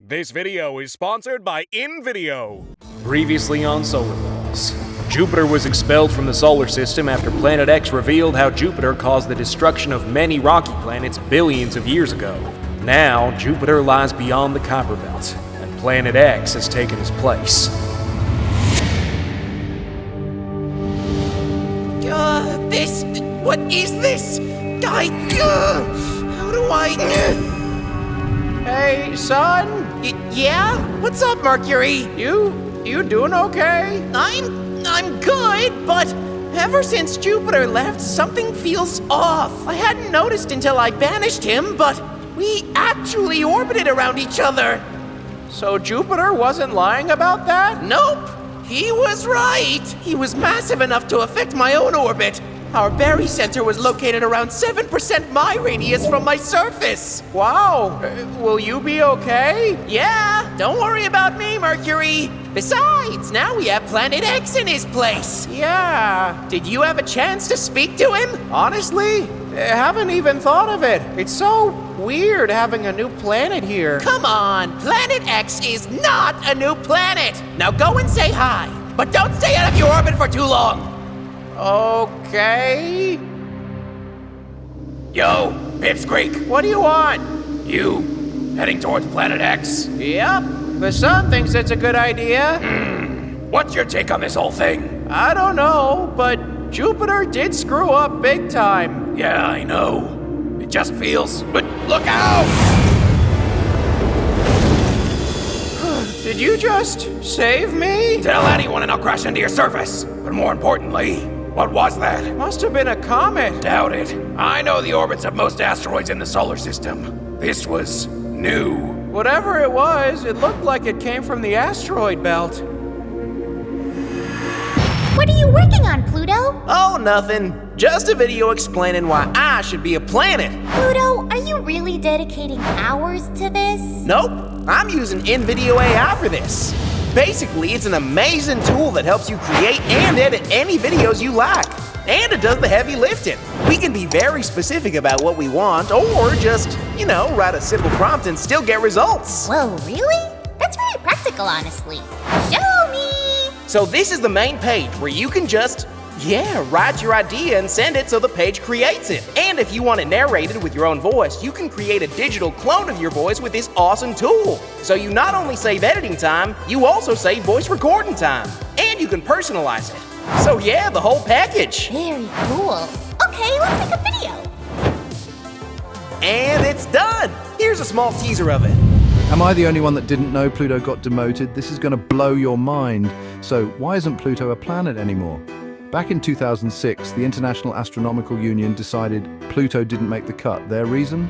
This video is sponsored by InVideo. Previously on SolarBalls. Jupiter was expelled from the solar system after Planet X revealed how Jupiter caused the destruction of many rocky planets billions of years ago. Now, Jupiter lies beyond the Kuiper Belt, and Planet X has taken his place. What is this? How do I... Hey, son? Yeah? What's up, Mercury? You doing okay? I'm good, but ever since Jupiter left, something feels off. I hadn't noticed until I banished him, but we actually orbited around each other. So Jupiter wasn't lying about that? Nope. He was right. He was massive enough to affect my own orbit. Our Berry Center was located around 7% my radius from my surface. Wow. Will you be okay? Yeah, don't worry about me, Mercury. Besides, now we have Planet X in his place. Yeah. Did you have a chance to speak to him? Honestly, I haven't even thought of it. It's so weird having a new planet here. Come on, Planet X is not a new planet. Now go and say hi, but don't stay out of your orbit for too long. Okay. Yo, Pipsqueak. What do you want? You heading towards Planet X? Yep. The sun thinks it's a good idea. What's your take on this whole thing? I don't know, but Jupiter did screw up big time. Yeah, I know. It just feels... But look out! Did you just save me? Tell anyone and I'll crash into your surface. But more importantly, what was that? Must have been a comet. Doubt it. I know the orbits of most asteroids in the solar system. This was new. Whatever it was, it looked like it came from the asteroid belt. What are you working on, Pluto? Oh, nothing. Just a video explaining why I should be a planet. Pluto, are you really dedicating hours to this? Nope. I'm using InVideo AI for this. Basically, it's an amazing tool that helps you create and edit any videos you like. And it does the heavy lifting. We can be very specific about what we want, or just, write a simple prompt and still get results. Whoa, really? That's very practical, honestly. Show me! So this is the main page where you can just, write your idea and send it so the page creates it. And if you want it narrated with your own voice, you can create a digital clone of your voice with this awesome tool. So you not only save editing time, you also save voice recording time. And you can personalize it. So yeah, the whole package. Very cool. Okay, let's make a video. And it's done. Here's a small teaser of it. Am I the only one that didn't know Pluto got demoted? This is going to blow your mind. So why isn't Pluto a planet anymore? Back in 2006, the International Astronomical Union decided Pluto didn't make the cut. Their reason?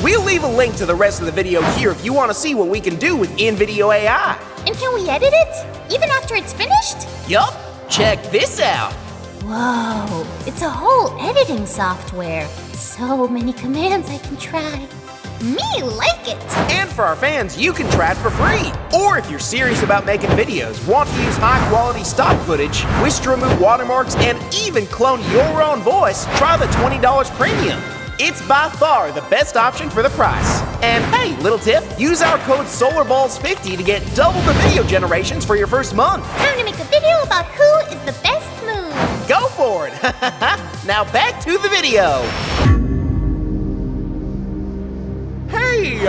We'll leave a link to the rest of the video here if you want to see what we can do with InVideo AI. And can we edit it? Even after it's finished? Yup. Check this out. Whoa, it's a whole editing software. So many commands I can try. Me like it! And for our fans, you can try it for free. Or if you're serious about making videos, want to use high-quality stock footage, wish to remove watermarks, and even clone your own voice, try the $20 premium. It's by far the best option for the price. And hey, little tip, use our code SolarBalls50 to get double the video generations for your first month. Time to make a video about who is the best move. Go for it! Now back to the video. Hey,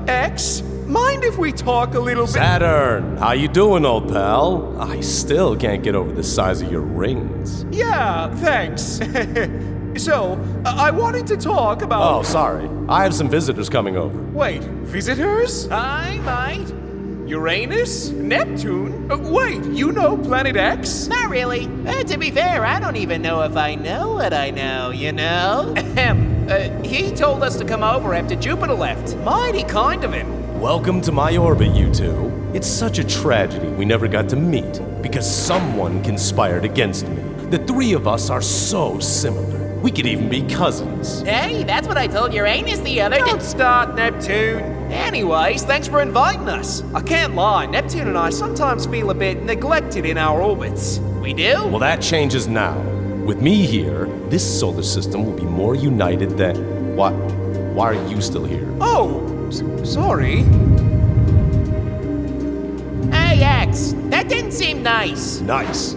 X, mind if we talk a little bit? Saturn, how you doing, old pal? I still can't get over the size of your rings. Yeah, thanks. So, I wanted to talk about... Oh, sorry. I have some visitors coming over. Wait, visitors? I might. Uranus? Neptune? Wait, you know Planet X? Not really. To be fair, I don't even know if I know what I know, He told us to come over after Jupiter left. Mighty kind of him. Welcome to my orbit, you two. It's such a tragedy we never got to meet because someone conspired against me. The three of us are so similar. We could even be cousins. Hey, that's what I told Uranus the other day. Don't start, Neptune. Anyways, thanks for inviting us. I can't lie, Neptune and I sometimes feel a bit neglected in our orbits. We do? Well, that changes now. With me here, this solar system will be more united than... Why are you still here? Oh, sorry. nice. Nice.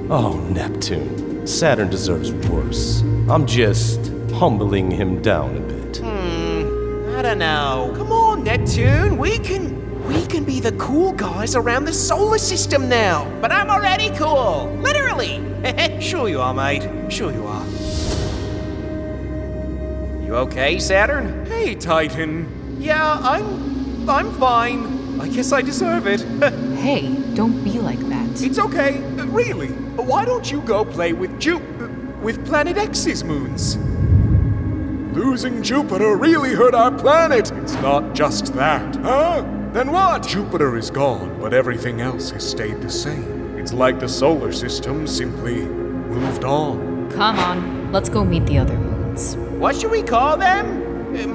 Oh, Neptune. Saturn deserves worse. I'm just humbling him down a bit. I don't know. Come on, Neptune. We can be the cool guys around the solar system now. But I'm already cool. Literally. Sure you are, mate. Sure you are. You okay, Saturn? Hey, Titan. Yeah, I'm fine. I guess I deserve it. Hey, don't be like that. It's okay, really. Why don't you go play with Planet X's moons? Losing Jupiter really hurt our planet. It's not just that. Huh? Then what? Jupiter is gone, but everything else has stayed the same. It's like the solar system simply moved on. Come on, let's go meet the other moons. What should we call them?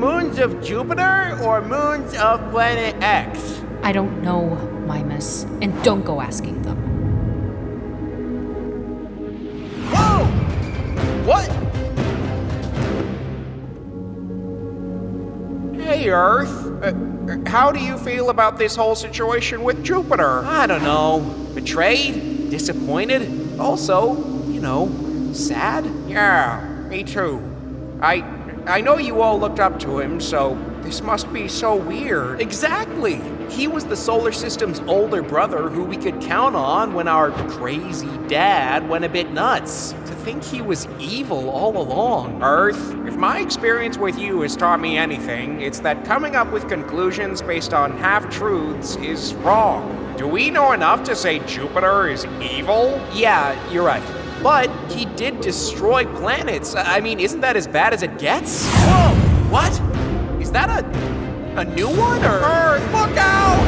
Moons of Jupiter or moons of Planet X? I don't know, Mimus, and don't go asking them. Whoa! What? Hey, Earth. How do you feel about this whole situation with Jupiter? I don't know. Betrayed? Disappointed? Also, sad? Yeah, me too. I know you all looked up to him, so this must be so weird. Exactly. He was the solar system's older brother who we could count on when our crazy dad went a bit nuts. To think he was evil all along. Earth, if my experience with you has taught me anything, it's that coming up with conclusions based on half-truths is wrong. Do we know enough to say Jupiter is evil? Yeah, you're right. But he did destroy planets. I mean, isn't that as bad as it gets? Whoa! What? Is that a new one, or? Earth, look out!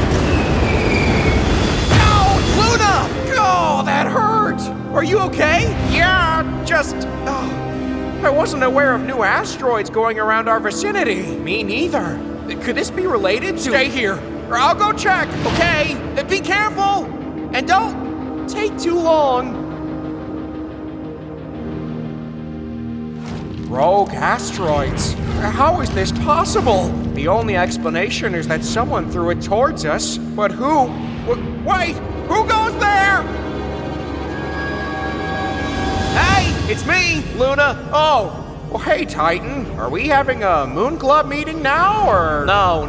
Ow! Luna! Oh, that hurt! Are you okay? Yeah, just... I wasn't aware of new asteroids going around our vicinity. Me neither. Could this be related to... Stay here, or I'll go check, okay? Be careful! And don't take too long. Rogue asteroids? How is this possible? The only explanation is that someone threw it towards us, but who? Wait! Who goes there? Hey, it's me, Luna. Oh, well, hey, Titan. Are we having a Moon Club meeting now, or? No.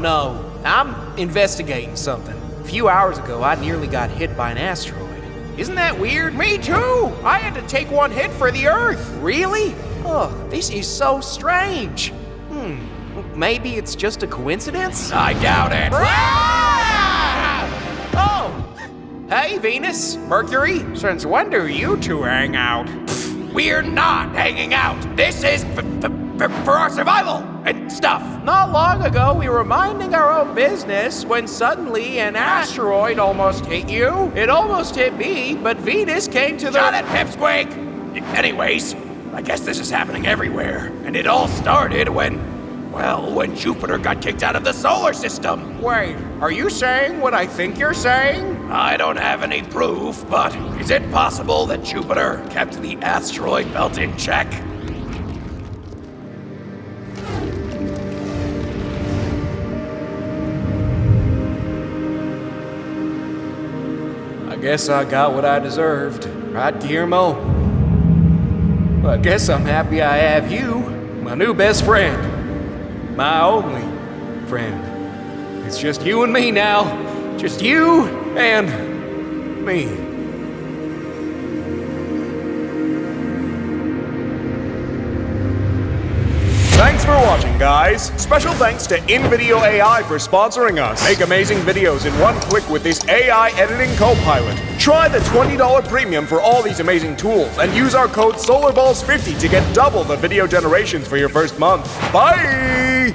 I'm investigating something. A few hours ago, I nearly got hit by an asteroid. Isn't that weird? Me too! I had to take one hit for the Earth. Really? Oh, this is so strange. Maybe it's just a coincidence? I doubt it. Oh! Hey, Venus, Mercury, since when do you two hang out? We're not hanging out. This is for our survival and stuff. Not long ago, we were minding our own business when suddenly an asteroid almost hit you. It almost hit me, but Venus came to the... Shut it, Pipsqueak! Anyways, I guess this is happening everywhere. And it all started when Jupiter got kicked out of the solar system. Wait, are you saying what I think you're saying? I don't have any proof, but is it possible that Jupiter kept the asteroid belt in check? I guess I got what I deserved. Right, Guillermo? Well, I guess I'm happy I have you, my new best friend. My only friend. It's just you and me now. Just you and me. Thanks for watching, guys. Special thanks to InVideo AI for sponsoring us. Make amazing videos in one click with this AI editing co-pilot. Try the $20 premium for all these amazing tools and use our code SolarBalls50 to get double the video generations for your first month. Bye!